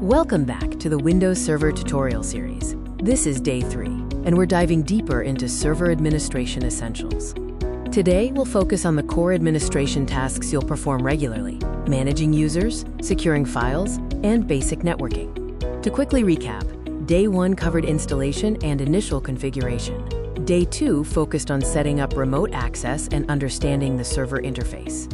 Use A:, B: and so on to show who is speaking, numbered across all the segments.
A: Welcome back to the Windows Server tutorial series. This is day 3, and we're diving deeper into server administration essentials. Today, we'll focus on the core administration tasks you'll perform regularly: managing users, securing files, and basic networking. To quickly recap, Day 1 covered installation and initial configuration. Day 2 focused on setting up remote access and understanding the server interface.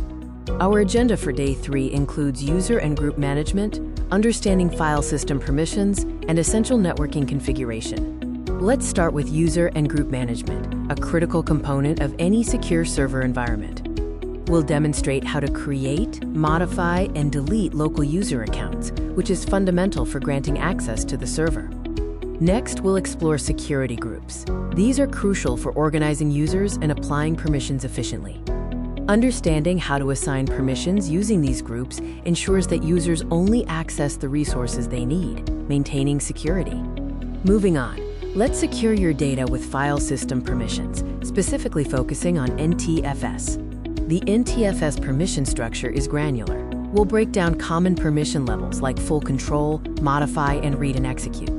A: Our agenda for Day 3 includes user and group management, understanding file system permissions, and essential networking configuration. Let's start with user and group management, a critical component of any secure server environment. We'll demonstrate how to create, modify, and delete local user accounts, which is fundamental for granting access to the server. Next, we'll explore security groups. These are crucial for organizing users and applying permissions efficiently. Understanding how to assign permissions using these groups ensures that users only access the resources they need, maintaining security. Moving on, let's secure your data with file system permissions, specifically focusing on NTFS. The NTFS permission structure is granular. We'll break down common permission levels like full control, modify, and read and execute.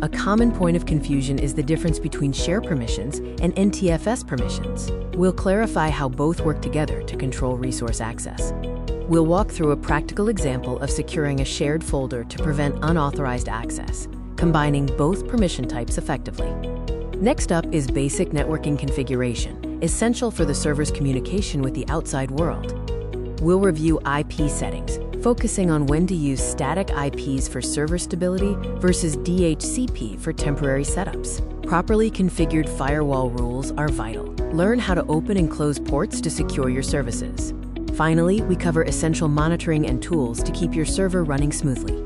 A: A common point of confusion is the difference between share permissions and NTFS permissions. We'll clarify how both work together to control resource access. We'll walk through a practical example of securing a shared folder to prevent unauthorized access, combining both permission types effectively. Next up is basic networking configuration, essential for the server's communication with the outside world. We'll review IP settings, focusing on when to use static IPs for server stability versus DHCP for temporary setups. Properly configured firewall rules are vital. Learn how to open and close ports to secure your services. Finally, we cover essential monitoring and tools to keep your server running smoothly.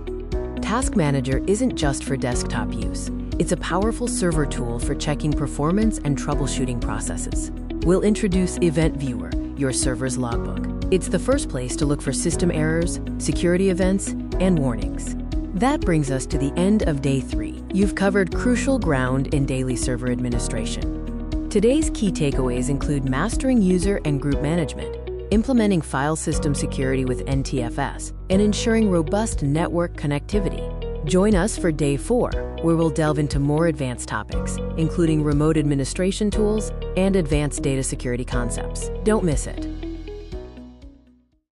A: Task Manager isn't just for desktop use. It's a powerful server tool for checking performance and troubleshooting processes. We'll introduce Event Viewer, your server's logbook. It's the first place to look for system errors, security events, and warnings. That brings us to the end of Day 3. You've covered crucial ground in daily server administration. Today's key takeaways include mastering user and group management, implementing file system security with NTFS, and ensuring robust network connectivity. Join us for Day 4, where we'll delve into more advanced topics, including remote administration tools and advanced data security concepts. Don't miss it.